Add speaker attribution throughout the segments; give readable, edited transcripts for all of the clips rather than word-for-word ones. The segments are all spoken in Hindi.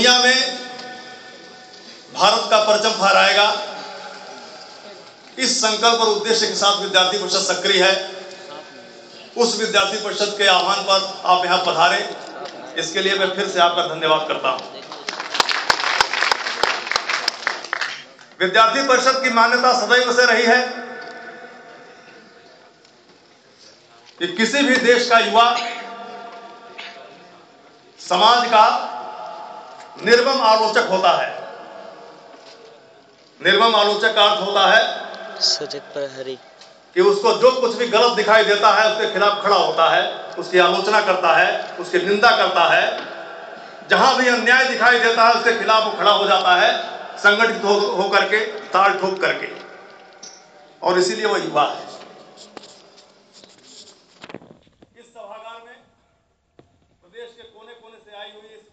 Speaker 1: दुनिया में भारत का परचम फहराएगा, इस संकल्प और उद्देश्य के साथ विद्यार्थी परिषद सक्रिय है। उस विद्यार्थी परिषद के आह्वान पर आप यहाँ पधारे, इसके लिए मैं फिर से आपका धन्यवाद करता हूँ। विद्यार्थी परिषद की मान्यता सदैव से रही है कि किसी भी देश का युवा समाज का निर्मम आलोचक होता है। निर्मम आलोचक का अर्थ होता है
Speaker 2: सजग प्रहरी,
Speaker 1: कि उसको जो कुछ भी गलत दिखाई देता है उसके खिलाफ खड़ा होता है, उसकी आलोचना करता है, उसकी निंदा करता है। जहां भी अन्याय दिखाई देता है उसके खिलाफ वो खड़ा हो जाता है, संगठित हो करके, ताल ठोक करके, और इसीलिए वो युवा है। इस सभागार में प्रदेश के कोने कोने से आई हुई इस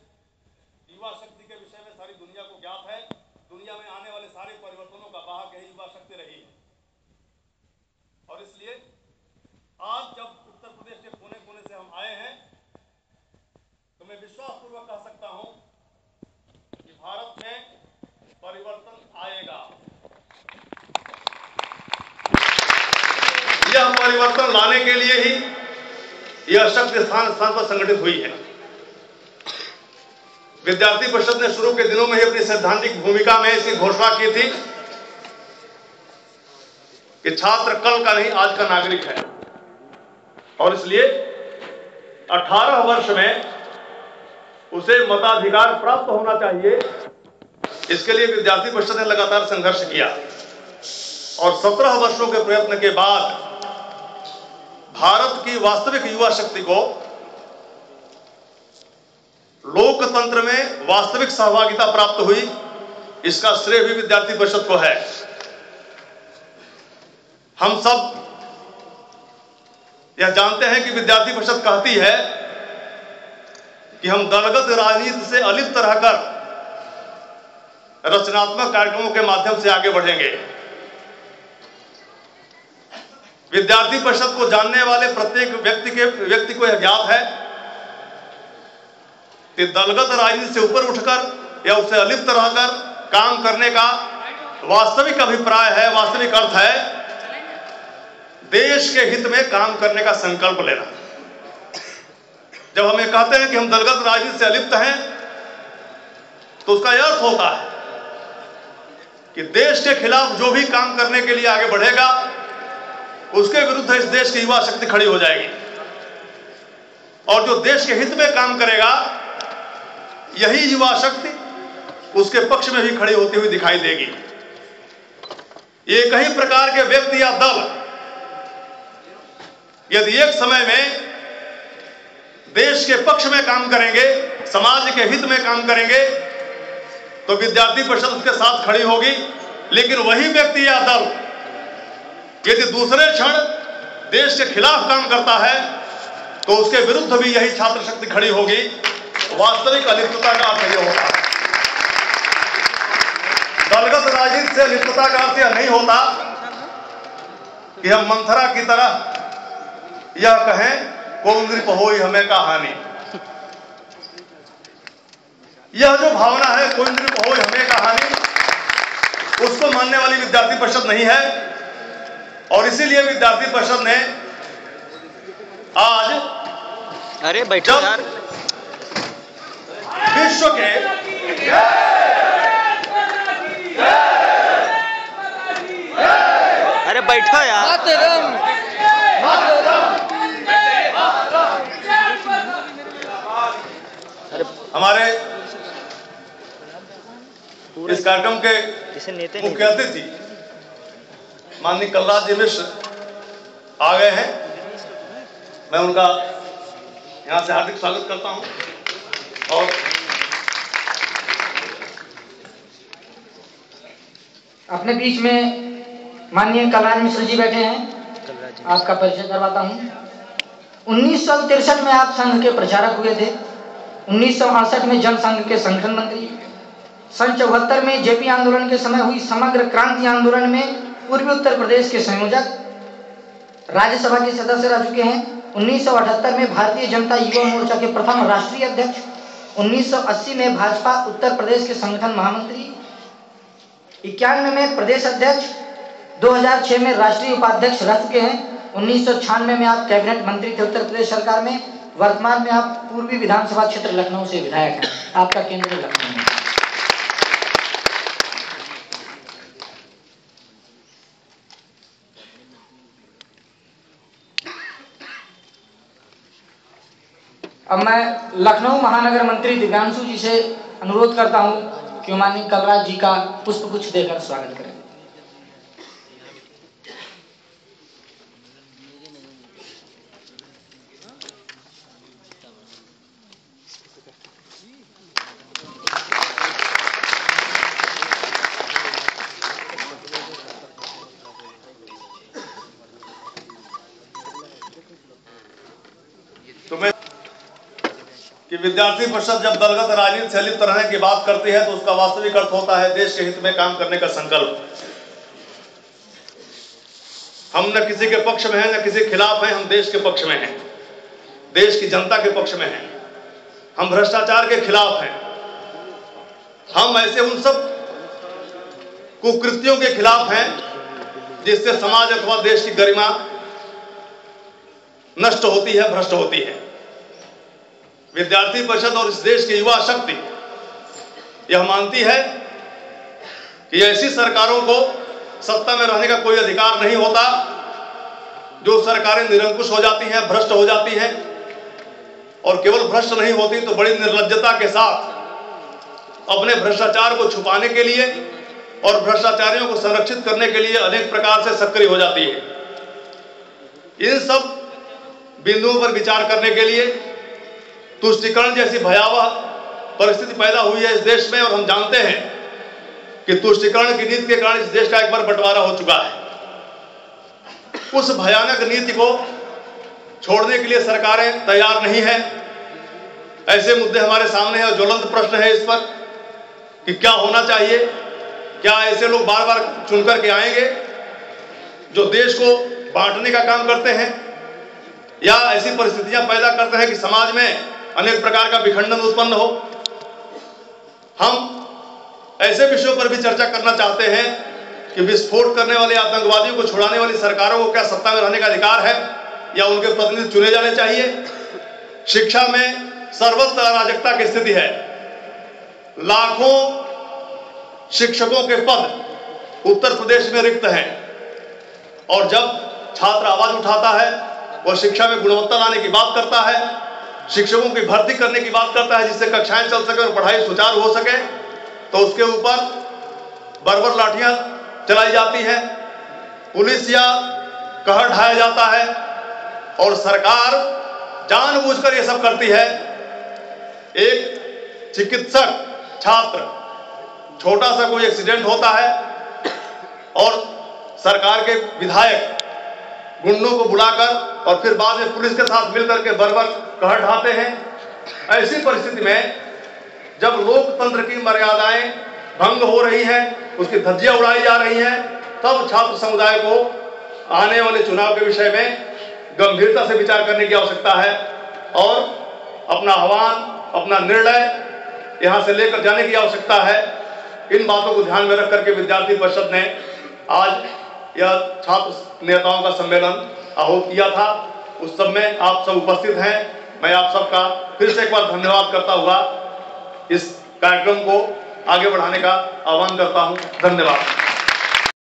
Speaker 1: युवा शक्ति के विषय में सारी दुनिया को ज्ञात है। दुनिया में आने वाले सारे परिवर्तनों का वाहक यही युवा शक्ति रही है, और इसलिए आज जब उत्तर प्रदेश के कोने कोने से हम आए हैं तो मैं विश्वासपूर्वक कह सकता हूं कि भारत में परिवर्तन आएगा। यह परिवर्तन लाने के लिए ही यह शक्ति स्थान स्थान पर संगठित हुई है। विद्यार्थी परिषद ने शुरू के दिनों में ही अपनी सैद्धांतिक भूमिका में इसकी घोषणा की थी कि छात्र कल का नहीं आज का नागरिक है, और इसलिए 18 वर्ष में उसे मताधिकार प्राप्त होना चाहिए। इसके लिए विद्यार्थी परिषद ने लगातार संघर्ष किया, और 17 वर्षों के प्रयत्न के बाद भारत की वास्तविक युवा शक्ति को लोकतंत्र में वास्तविक सहभागिता प्राप्त हुई। इसका श्रेय भी विद्यार्थी परिषद को है। हम सब यह जानते हैं कि विद्यार्थी परिषद कहती है कि हम दलगत राजनीति से अलिप्त रहकर रचनात्मक कार्यक्रमों के माध्यम से आगे बढ़ेंगे। विद्यार्थी परिषद को जानने वाले प्रत्येक व्यक्ति को यह ज्ञात है कि दलगत राजनीति से ऊपर उठकर या उससे अलिप्त रहकर काम करने का वास्तविक अभिप्राय है, वास्तविक अर्थ है देश के हित में काम करने का संकल्प लेना। जब हमें कहते हैं कि हम दलगत राजनीति से अलिप्त हैं तो उसका यह अर्थ होता है कि देश के खिलाफ जो भी काम करने के लिए आगे बढ़ेगा उसके विरुद्ध इस देश की युवा शक्ति खड़ी हो जाएगी, और जो देश के हित में काम करेगा यही युवा शक्ति उसके पक्ष में भी खड़ी होती हुई दिखाई देगी। एक ही प्रकार के व्यक्ति या दल यदि एक समय में देश के पक्ष में काम करेंगे, समाज के हित में काम करेंगे, तो विद्यार्थी परिषद उसके साथ खड़ी होगी। लेकिन वही व्यक्ति या दल यदि दूसरे क्षण देश के खिलाफ काम करता है तो उसके विरुद्ध भी यही छात्र शक्ति खड़ी होगी। वास्तविक अलिप्तता का अर्थ यह होता है। दलगत राजनीति से अलिप्तता का अर्थ यह नहीं होता कि हम मंथरा की तरह यह कहें कोई नृप होई हमें का हानि। यह जो भावना है कोई नृप होई हमें का हानि, उसको मानने वाली विद्यार्थी परिषद नहीं है। और इसीलिए विद्यार्थी परिषद ने आज,
Speaker 2: अरे बैठो यार,
Speaker 1: विश्व के
Speaker 2: अरे बैठो यार,
Speaker 1: हमारे इस कार्यक्रम के मुख्य अतिथि माननीय कलराज जी मिश्र आ गए हैं। मैं उनका यहां से हार्दिक स्वागत करता हूं। और
Speaker 3: अपने बीच में माननीय कलराज मिश्र जी बैठे हैं, आपका परिचय करवाता हूं। 1963 में आप संघ के प्रचारक हुए थे, 1968 में जनसंघ के संगठन मंत्री, सन 74 में जेपी आंदोलन के समय हुई समग्र क्रांति आंदोलन में पूर्वी उत्तर प्रदेश के संयोजक, राज्यसभा के सदस्य रह चुके हैं। 1978 में भारतीय जनता युवा मोर्चा के प्रथम राष्ट्रीय अध्यक्ष, 1980 में भाजपा उत्तर प्रदेश के संगठन महामंत्री, 91 में प्रदेश अध्यक्ष, 2006 में राष्ट्रीय उपाध्यक्ष रह चुके हैं। 1996 में आप कैबिनेट मंत्री थे उत्तर प्रदेश सरकार में। वर्तमान में आप पूर्वी विधानसभा क्षेत्र लखनऊ से विधायक हैं। आपका केंद्र लखनऊ में। अब मैं लखनऊ महानगर मंत्री दिव्यांशु जी से अनुरोध करता हूं कि माननीय कलराज जी का पुष्पगुच्छ देकर स्वागत करें।
Speaker 1: कि विद्यार्थी परिषद जब दलगत राजनीति से लिप्त रहने की बात करती है तो उसका वास्तविक अर्थ होता है देश के हित में काम करने का संकल्प। हम न किसी के पक्ष में हैं न किसी के खिलाफ हैं, हम देश के पक्ष में हैं, देश की जनता के पक्ष में हैं। हम भ्रष्टाचार के खिलाफ हैं। हम ऐसे उन सब कुकृत्यों के खिलाफ हैं जिससे समाज अथवा देश की गरिमा नष्ट होती है, भ्रष्ट होती है। विद्यार्थी परिषद और इस देश की युवा शक्ति यह मानती है कि ऐसी सरकारों को सत्ता में रहने का कोई अधिकार नहीं होता जो सरकारें निरंकुश हो जाती हैं, भ्रष्ट हो जाती हैं, और केवल भ्रष्ट नहीं होती तो बड़ी निर्लज्जता के साथ अपने भ्रष्टाचार को छुपाने के लिए और भ्रष्टाचारियों को संरक्षित करने के लिए अनेक प्रकार से सक्रिय हो जाती है। इन सब बिंदुओं पर विचार करने के लिए तुष्टीकरण जैसी भयावह परिस्थिति पैदा हुई है इस देश में, और हम जानते हैं कि तुष्टीकरण की नीति के कारण इस देश का एक बार बंटवारा हो चुका है। उस भयानक नीति को छोड़ने के लिए सरकारें तैयार नहीं है। ऐसे मुद्दे हमारे सामने हैं और ज्वलंत प्रश्न है इस पर कि क्या होना चाहिए। क्या ऐसे लोग बार बार चुनकर के आएंगे जो देश को बांटने का काम करते हैं, या ऐसी परिस्थितियां पैदा करते हैं कि समाज में अनेक प्रकार का विखंडन उत्पन्न हो। हम ऐसे विषयों पर भी चर्चा करना चाहते हैं कि विस्फोट करने वाले आतंकवादियों को छुड़ाने वाली सरकारों को क्या सत्ता में रहने का अधिकार है या उनके प्रतिनिधि चुने जाने चाहिए। शिक्षा में सर्वत्र अराजकता की स्थिति है। लाखों शिक्षकों के पद उत्तर प्रदेश में रिक्त हैं, और जब छात्र आवाज उठाता है, वह शिक्षा में गुणवत्ता लाने की बात करता है, शिक्षकों की भर्ती करने की बात करता है जिससे कक्षाएं चल सके और पढ़ाई सुचारू हो सके, तो उसके ऊपर बर्बर लाठियां चलाई जाती हैं, पुलिस या कहर ढाया जाता है, और सरकार जानबूझकर यह सब करती है। एक चिकित्सक छात्र, छोटा सा कोई एक्सीडेंट होता है और सरकार के विधायक गुंडों को बुलाकर और फिर बाद में पुलिस के साथ मिलकर के बर्बर कहर ढाते हैं। ऐसी परिस्थिति में जब लोकतंत्र की मर्यादाएं भंग हो रही हैं, उसकी धज्जियां उड़ाई जा रही हैं, तब छात्र समुदाय को आने वाले चुनाव के विषय में गंभीरता से विचार करने की आवश्यकता है और अपना आह्वान, अपना निर्णय यहां से लेकर जाने की आवश्यकता है। इन बातों को ध्यान में रख करके विद्यार्थी परिषद ने आज यह छात्र नेताओं का सम्मेलन आहूत किया था। उस सब में आप सब उपस्थित हैं। मैं आप सबका फिर से एक बार धन्यवाद करता हुआ इस कार्यक्रम को आगे बढ़ाने का आह्वान करता हूं। धन्यवाद।